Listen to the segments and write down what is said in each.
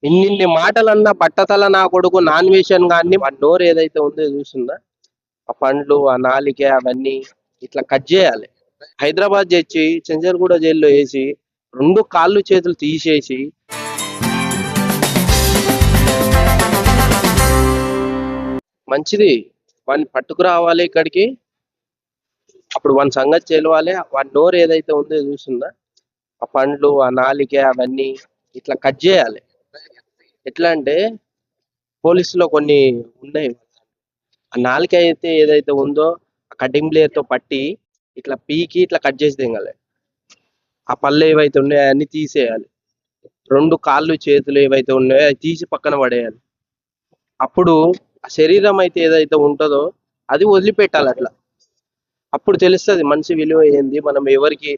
ఇన్నిన్ని మాటలన్నా పట్టతల నా కొడుకు నాన్ వేషన్ గాన్ని వాడి నోరు ఏదైతే ఉందో చూసిందా, ఆ పండ్లు ఆ నాలిక అవన్నీ ఇట్లా కట్ చేయాలి. హైదరాబాద్ తెచ్చి చెంచల్గూడ జైల్లో వేసి 2 కాళ్ళు చేతులు తీసేసి మంచిది వాడిని పట్టుకురావాలి ఇక్కడికి. అప్పుడు వాని సంగతి తెలవాలి. వాడి నోరు ఏదైతే ఉందో చూసిందా, ఆ పండ్లు ఆ నాలిక అవన్నీ ఇట్లా కట్ చేయాలి. ఎట్లా అంటే పోలీసులో కొన్ని ఉన్నాయి. ఆ నాలుక అయితే ఏదైతే ఉందో ఆ కటింగ్ బ్లేడ్ తో పట్టి ఇట్లా పీకి ఇట్లా కట్ చేసి దింగాలి. ఆ పళ్ళు ఏవైతే ఉన్నాయో అన్ని తీసేయాలి. 2 కాళ్ళు చేతులు ఏవైతే ఉన్నాయో అవి తీసి పక్కన పడేయాలి. అప్పుడు ఆ శరీరం అయితే ఏదైతే ఉంటుందో అది వదిలిపెట్టాలి అట్లా. అప్పుడు తెలుస్తుంది మనిషి విలువ ఏంది, మనం ఎవరికి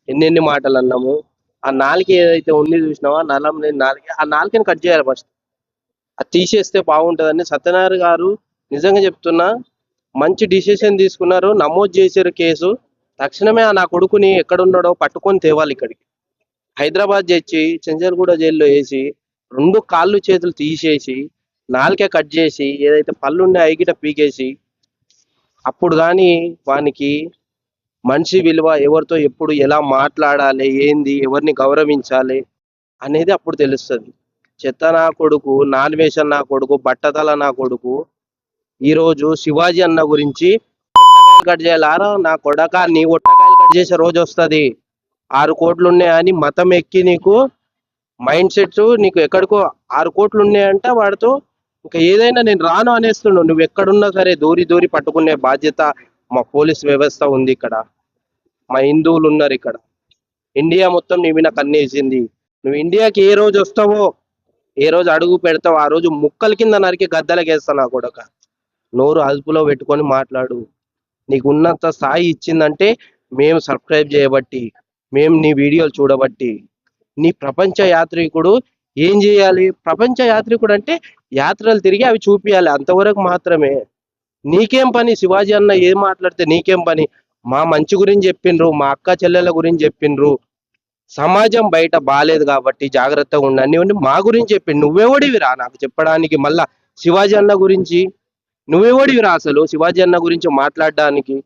ఎన్నెన్ని మాటలు అన్నాము. ఆ నాలుక ఏదైతే ఉంది చూసినావా, నలం లేని నాలుక, ఆ నాలుకని కట్ చేయాలి ఫస్ట్. అది తీసేస్తే బాగుంటుందని సత్యనారాయణ గారు నిజంగా చెప్తున్నా మంచి డిసిషన్ తీసుకున్నారు. నమోదు చేశారు కేసు. తక్షణమే ఆ నా కొడుకుని ఎక్కడున్నాడో పట్టుకొని తేవాలి ఇక్కడికి. హైదరాబాద్ తెచ్చి చెంచల్గూడ జైల్లో వేసి 2 కాళ్ళు చేతులు తీసేసి నాలుక కట్ చేసి ఏదైతే పళ్ళు ఉన్నాయో అవి గిట్ట పీకేసి అప్పుడు కానీ వానికి మనిషి విలువ, ఎవరితో ఎప్పుడు ఎలా మాట్లాడాలి, ఏంది, ఎవరిని గౌరవించాలి అనేది అప్పుడు తెలుస్తుంది. చెత్త నా కొడుకు, నాన్ వేషన్ నా కొడుకు, బట్టతల నా కొడుకు ఈరోజు శివాజీ అన్న గురించి కట్ చేయాలారా నా కొడక, నీ ఒట్టకాయలు కట్ చేసే రోజు వస్తుంది. 6 కోట్లు ఉన్నాయని మతం ఎక్కి నీకు మైండ్ సెట్స్ నీకు ఎక్కడికో 6 కోట్లు ఉన్నాయంట వాడితో ఇంకా ఏదైనా నేను రాను అనేస్తున్నావు. నువ్వు ఎక్కడున్నా సరే దూరి దూరి పట్టుకునే బాధ్యత మా పోలీస్ వ్యవస్థ ఉంది ఇక్కడ. మా హిందువులు ఉన్నారు ఇక్కడ. ఇండియా మొత్తం నీ మీద కన్నేసింది. నువ్వు ఇండియాకి ఏ రోజు వస్తావో, ఏ రోజు అడుగు పెడతావో ఆ రోజు ముక్కల కింద నరికి గద్దలకేస్తా నా కొడక. నోరు అదుపులో పెట్టుకొని మాట్లాడు. నీకు ఉన్నంత స్థాయి ఇచ్చిందంటే మేము సబ్స్క్రైబ్ చేయబట్టి, మేము నీ వీడియోలు చూడబట్టి. నీ ప్రపంచ యాత్రికుడు ఏం చేయాలి? ప్రపంచ యాత్రికుడు అంటే యాత్రలు తిరిగి అవి చూపియాలి, అంతవరకు మాత్రమే. నీకేం పని? శివాజీ అన్న ఏం మాట్లాడితే నీకేం పని? మా మంచి గురించి చెప్పిండ్రు, మా అక్క చెల్లెల గురించి చెప్పిండ్రు, సమాజం బయట బాలేదు కాబట్టి జాగ్రత్తగా ఉండండి మా గురించి చెప్పిండు. నువ్వెవడివిరా నాకు చెప్పడానికి? మళ్ళా శివాజీ అన్న గురించి నువ్వెవడివిరా అసలు? శివాజీ అన్న గురించి మాట్లాడడానికి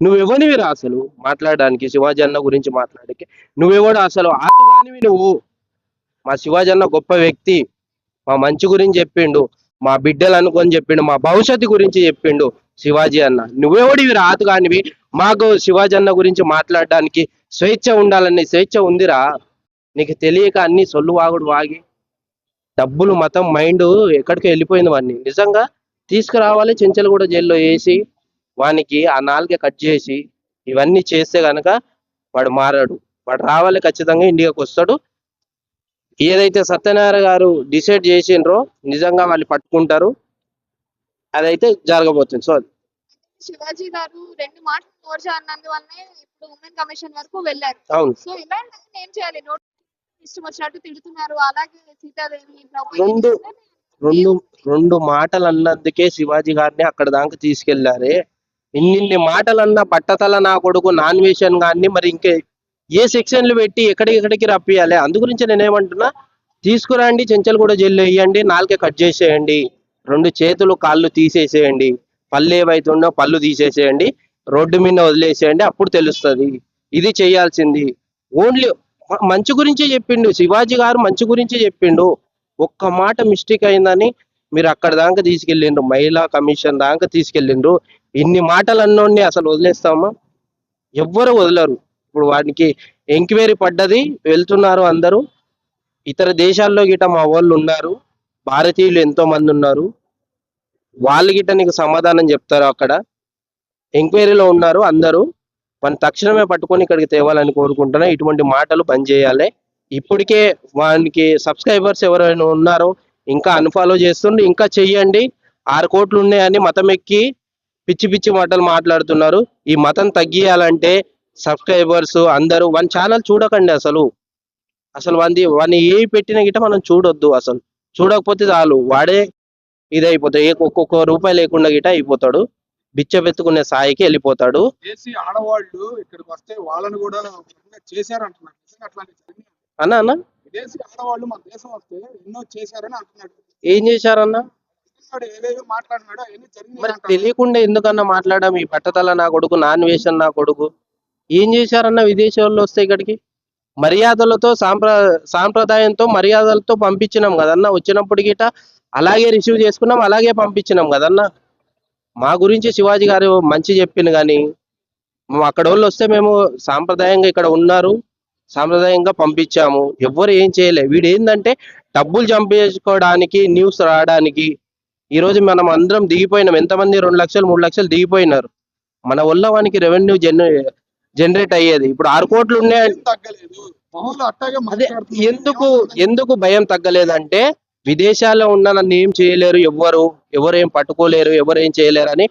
నువ్వెవడివిరా అసలు? మాట్లాడడానికి శివాజీ అన్న గురించి మాట్లాడడానికి నువ్వెవడు అసలు? ఆతుగానివి నువ్వు. మా శివాజీ అన్న గొప్ప వ్యక్తి, మా మంచి గురించి చెప్పిండు, మా బిడ్డలు అనుకొని చెప్పిండు, మా భవిష్యత్తు గురించి చెప్పిండు శివాజీ అన్న. నువ్వెవడివి రాతుగానివి మాకు శివాజీ అన్న గురించి మాట్లాడడానికి? స్వేచ్ఛ ఉండాలని స్వేచ్ఛ ఉందిరా నీకు తెలియక అన్ని సొల్లు వాగుడు వాగి డబ్బులు మతం మైండ్ ఎక్కడికి వెళ్ళిపోయింది. వాడిని నిజంగా తీసుకురావాలి, చెంచల్గూడ జైల్లో వేసి వానికి ఆ నాలుగే కట్ చేసి ఇవన్నీ చేస్తే గనక వాడు మారాడు. వాడు రావాలి, ఖచ్చితంగా ఇండియాకి వస్తాడు. ఏదైతే సత్యనారాయణ గారు డిసైడ్ చేసిండ్రో నిజంగా వాళ్ళు పట్టుకుంటారు, అదైతే జరగబోతుంది. సో శివాజీ గారు 2 మాటలు నోర్చా అన్నందువల్లనే ఇప్పుడు ఉమెన్ కమిషన్ వరకు వెళ్ళారు. అవును, సో ఇలాంటి ఏం చేయాలి? ఇష్టం వచ్చినట్టు తిడుతున్నారు. అలాగే సీతాదేవి రెండు రెండు రెండు మాటలు అన్నందుకే శివాజీ గారిని అక్కడ దాకా తీసుకెళ్లారే. ఇన్నిన్ని మాటలన్నా పట్టతల నా కొడుకు నాన్ వేషన్ గాన్ని మరి ఇంకే ఏ సెక్షన్లు పెట్టి ఎక్కడికి రప్పియాలి? అందు గురించి నేనేమంటున్నా, తీసుకురండి, చెంచల్గూడ జైల్లో వేయండి, నాలుకే కట్ చేసేయండి, 2 చేతులు కాళ్ళు తీసేసేయండి, పళ్ళు ఏవైతుండో పళ్ళు తీసేసేయండి, రోడ్డు మీద వదిలేసేయండి. అప్పుడు తెలుస్తుంది. ఇది చేయాల్సింది. ఓన్లీ మంచి గురించే చెప్పిండు శివాజీ గారు, మంచి గురించే చెప్పిండు. ఒక్క మాట మిస్టేక్ అయిందని మీరు అక్కడ దాకా తీసుకెళ్ళిండ్రు, మహిళా కమిషన్ దాకా తీసుకెళ్ళిండ్రు. ఇన్ని మాటలు అన్నోడిని అసలు వదిలేస్తామా? ఎవ్వరు వదలరు. ఇప్పుడు వాడికి ఎంక్వైరీ పడ్డది, వెళ్తున్నారు అందరూ. ఇతర దేశాల్లో గిట మా వాళ్ళు ఉన్నారు, భారతీయులు ఎంతో మంది ఉన్నారు, వాళ్ళు గిట నీకు సమాధానం చెప్తారు. అక్కడ ఎంక్వైరీలో ఉన్నారు అందరూ. వాడిని తక్షణమే పట్టుకొని ఇక్కడికి తేవాలని కోరుకుంటున్నా. ఇటువంటి మాటలు బంద్ చేయాలి. ఇప్పటికే వానికి సబ్స్క్రైబర్స్ ఎవరైనా ఉన్నారో ఇంకా అన్ఫాలో చేస్తుండ్రు, ఇంకా చెయ్యండి. 6 కోట్లు ఉన్నాయని మతం ఎక్కి పిచ్చి పిచ్చి మాటలు మాట్లాడుతున్నారు. ఈ మతం తగ్గియాలంటే సబ్స్క్రైబర్స్ అందరూ వాని ఛానల్ చూడకండి. అసలు వాడిని ఏ పెట్టిన గిట మనం చూడొద్దు. అసలు చూడకపోతే చాలు, వాడే ఇదైపోతాడు. ఒక్కొక్క రూపాయి లేకుండా గిట అయిపోతాడు, బిచ్చబెత్తుకునే స్థాయికి వెళ్ళిపోతాడు. ఆడవాళ్ళు ఇక్కడికి వస్తే వాళ్ళని కూడా చేశారంటున్నారు. అన్న విదేశీ ఆడవాళ్ళు మన దేశం వస్తే ఎన్నో చేశారని అంటున్నాడు. ఏం చేశారన్నా? అంటున్నాడు, ఏవేవో మాట్లాడినాడు అవన్నీ జరిగినాయి మరి అంటాడు. తెలియకుండా ఎందుకన్నా మాట్లాడడం? ఈ బట్టతల నా కొడుకు, నాన్ వేషన్ నా కొడుకు ఏం చేశారన్న? విదేశీ వాళ్ళు వస్తే ఇక్కడికి మర్యాదలతో సాంప్రదాయంతో మర్యాదలతో పంపించినాం కదన్నా. వచ్చినప్పుడు గిట అలాగే రిసీవ్ చేసుకున్నాం, అలాగే పంపించినాం కదన్నా. మా గురించి శివాజీ గారు మంచి చెప్పింది, కానీ అక్కడ వాళ్ళు వస్తే మేము సాంప్రదాయంగా ఇక్కడ ఉన్నారు, సాంప్రదాయంగా పంపించాము. ఎవ్వరు ఏం చేయలే. వీడు ఏంటంటే డబ్బులు చంపేసుకోవడానికి, న్యూస్ రావడానికి. ఈ రోజు మనం అందరం దిగిపోయినాం. ఎంతమంది 2 లక్షలు 3 లక్షలు దిగిపోయినారు. మన వల్ల వానికి రెవెన్యూ జనరేట్ అయ్యేది. ఇప్పుడు 6 కోట్లు ఉన్నాయి. ఏం తగ్గలేదు, మామూలు అట్టాగే అదే మాట్లాడుతున్నారు. ఎందుకు భయం తగ్గలేదంటే, విదేశాల్లో ఉన్న నన్ను ఏం చేయలేరు, ఎవరు ఏం పట్టుకోలేరు, ఎవరు ఏం చేయలేరు అని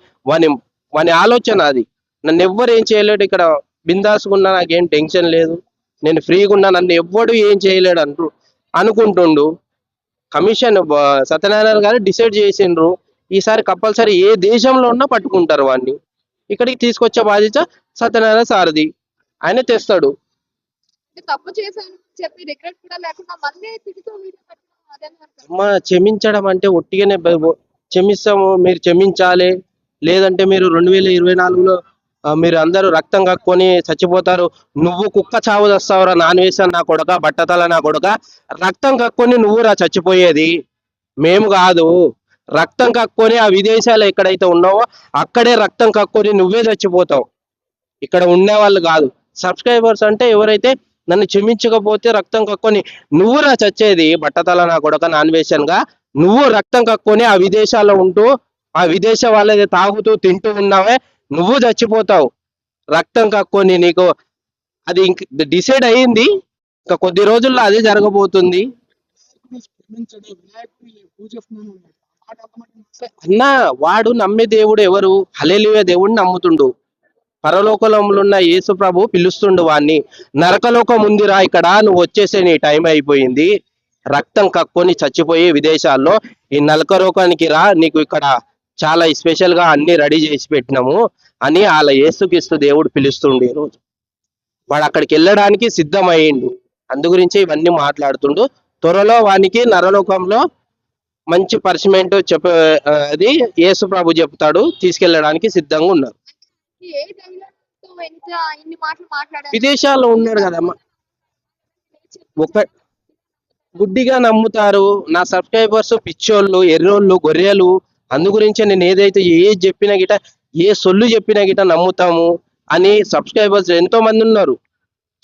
వాని ఆలోచన అది. నన్ను ఎవ్వరు ఏం చేయలేడు, ఇక్కడ బిందాస్గా ఉన్నా, నాకేం టెన్షన్ లేదు, నేను ఫ్రీగా ఉన్నా, నన్ను ఎవ్వడు ఏం చేయలేడు అనుకుంటుండు. కమిషన్ సత్యనారాయణ గారు డిసైడ్ చేసిండ్రు, ఈసారి కంపల్సరీ ఏ దేశంలో ఉన్నా పట్టుకుంటారు వాడిని. ఇక్కడికి తీసుకొచ్చే బాధ్యత సత్యనారాయణ సారథి, ఆయన తెస్తాడు. తప్పు చేశాను అని చెప్పి రిగ్రెట్ కూడా లేకుండా మళ్ళీ తిడుతూ వీడియో పెట్టడం అదే అర్థం. అమ్మ, క్షమించడం అంటే ఒట్టిగానే క్షమిస్తాము, మీరు క్షమించాలి, లేదంటే మీరు 2024లో మీరు అందరూ రక్తం కక్కుని చచ్చిపోతారు, నువ్వు కుక్క చావు తెస్తావురా నాన్ వేసాను నా కొడక, బట్టతల నా కొడక, రక్తం కక్కుని నువ్వురా చచ్చిపోయేది, మేము కాదు. రక్తం కక్కుని ఆ విదేశాలు ఎక్కడైతే ఉన్నావో అక్కడే రక్తం కక్కుని నువ్వే చచ్చిపోతావు, ఇక్కడ ఉండేవాళ్ళు కాదు. సబ్స్క్రైబర్స్ అంటే ఎవరైతే నన్ను క్షమించకపోతే రక్తం కక్కుని నువ్వురా చచ్చేది, బట్టతల నా కొడక, నాన్ వేషన్ గా నువ్వు రక్తం కక్కుని ఆ విదేశాల్లో ఉంటూ ఆ విదేశ వాళ్ళది తాగుతూ తింటూ ఉన్నావే, నువ్వు చచ్చిపోతావు రక్తం కక్కుని. నీకు అది డిసైడ్ అయ్యింది, ఇంకా కొద్ది రోజుల్లో అదే జరగబోతుంది. వినాయకుడిని క్షమించడు, వినాయకుడిని పూజిస్తున్నాను అన్నాడు. ఆ మాట అంతమంది అన్నా, వాడు నమ్మే దేవుడు ఎవరు? హల్లెలూయా దేవుడిని నమ్ముతుండు. పరలోకంలో ఉన్న యేసు ప్రభు పిలుస్తుండు వాణ్ణి, నరకలోకం ఉందిరా ఇక్కడ, నువ్వు వచ్చేసే, నీ టైం అయిపోయింది, రక్తం కక్కుని చచ్చిపోయి విదేశాల్లో ఈ నరకలోకానికి రా, నీకు ఇక్కడ చాలా స్పెషల్ గా అన్ని రెడీ చేసి పెట్టినాము అని వాళ్ళ యేసుక్రీస్తు దేవుడు పిలుస్తుండు. ఈ రోజు వాడు అక్కడికి వెళ్ళడానికి సిద్ధమయ్యిండు. అందు గురించి ఇవన్నీ మాట్లాడుతుండు. త్వరలో వానికి నరలోకంలో మంచి పనిష్మెంట్ అది యేసు ప్రభు చెప్తాడు, తీసుకెళ్ళడానికి సిద్ధంగా ఉన్నారు. ఏ ధైర్యంతో ఎంత ఇన్ని మాటలు మాట్లాడారు? విదేశాల్లో ఉన్నాడు కదమ్మా, ఒక గుడ్డిగా నమ్ముతారు. నా సబ్స్క్రైబర్స్ పిచ్చోళ్ళు, ఎర్రోళ్ళు, గొర్రెలు. అందు గురించి నేను ఏదైతే చెప్పినా గిట, ఏ సొల్లు చెప్పినా గిట నమ్ముతాము అని సబ్స్క్రైబర్స్ ఎంతో మంది ఉన్నారు,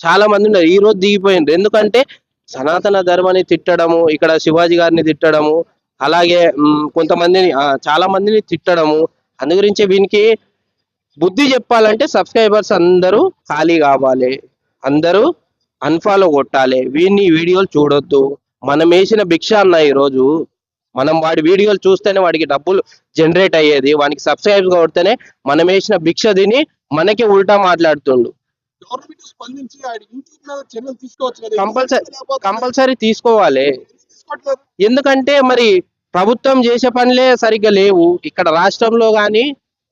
చాలా మంది ఉన్నారు. ఈ రోజు దిగిపోయిండ్రు. ఎందుకంటే సనాతన ధర్మాన్ని తిట్టడము, ఇక్కడ శివాజీ గారిని తిట్టడము, అలాగే కొంతమందిని చాలా మందిని తిట్టడము. అందు గురించి వీనికి బుద్ధి చెప్పాలంటే సబ్స్క్రైబర్స్ అందరూ ఖాళీ కావాలి, అందరూ అన్ఫాలో కొట్టాలి, వీడిని వీడియోలు చూడొద్దు. మనం వేసిన భిక్ష అన్న, ఈరోజు మనం వాడి వీడియోలు చూస్తేనే వాడికి డబ్బులు జనరేట్ అయ్యేది, వానికి సబ్స్క్రైబ్ కొడితేనే మనం వేసిన భిక్ష తిని మనకి ఉల్టా మాట్లాడుతుండు. గవర్నమెంట్ స్పందించి ఆయన యూట్యూబ్ మీద చర్యలు తీసుకోవచ్చు కదా. కంపల్సరీ తీసుకోవాలి. తీసుకోవట్లేదు. ఎందుకంటే మరి ప్రభుత్వం చేసే పనులే సరిగ్గా లేవు. ఇక్కడ రాష్ట్రంలో కానీ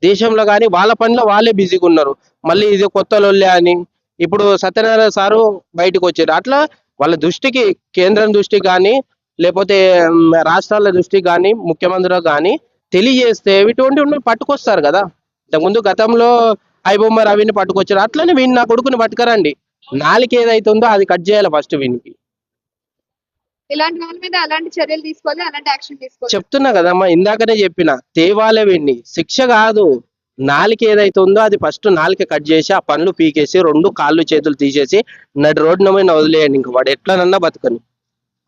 దేశంలో కానీ వాళ్ళ పనిలో వాళ్ళే బిజీగా ఉన్నారు. మళ్ళీ ఇది కొత్త లొల్లే అని ఇప్పుడు సత్యనారాయణ సారు బయటకు వచ్చారు. అట్లా వాళ్ళ దృష్టికి, కేంద్రం దృష్టికి కానీ లేకపోతే రాష్ట్రాల దృష్టికి కానీ ముఖ్యమంత్రులకు కానీ తెలియజేస్తే ఇటువంటి పట్టుకొస్తారు కదా. ఇంతకుముందు గతంలో ఐబొమ్మ రవిని పట్టుకొచ్చారు, అట్లనే వీడిని నా కొడుకుని పట్టుకరండి. నాలుగు ఏదైతే ఉందో అది కట్ చేయాలి ఫస్ట్ వీనికి. ఇలాంటి వాళ్ళ మీద అలాంటి చర్యలు తీసుకోవాలి, అలాంటి యాక్షన్ తీసుకోవాలి. చెప్తున్నా కదమ్మా, ఇందాకనే చెప్పిన, తేవాలే వీడిని, శిక్ష కాదు. నాలుక ఏదైతే ఉందో అది ఫస్ట్ నాలుక కట్ చేసి ఆ పనులు పీకేసి 2 కాళ్ళు చేతులు తీసేసి నడి రోడ్డున మీద వదిలేయండి. ఇంక వాడు ఎట్లనన్నా బతుకని,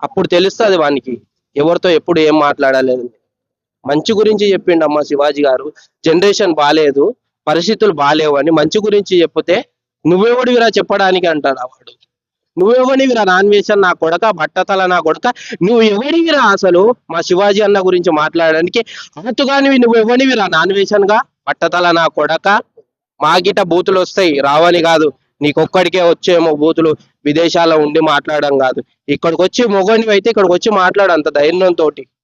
అప్పుడు తెలుస్తుంది వానికి ఎవరితో ఎప్పుడు ఏం మాట్లాడాలి. మంచి గురించి చెప్పిండమ్మా శివాజీ గారు. జనరేషన్ బాగాలేదు, పరిస్థితులు బాగాలేవు అని మంచి గురించి చెప్తే నువ్వెవడివిరా చెప్పడానికి అంటాడు వాడు. నువ్వెవడివిరా నాన్ వేషన్ నా కొడక, బట్టతల నా కొడక, నువ్వు ఎవడివిరా అసలు మా శివాజీ అన్న గురించి మాట్లాడడానికి? అటుగానివి నువ్వు ఎవడివిరా నాన్ వేషన్ గా, బట్టతల నా కొడక. మా గిట బూతులు వస్తాయి, రావని కాదు, నీకొక్కడికే వచ్చేమో బూతులు, విదేశాల్లో ఉండి మాట్లాడడం కాదు. ఇక్కడికి వచ్చి మొగనివి అయితే ఇక్కడికి వచ్చి మాట్లాడు అంత ధైర్యంతో.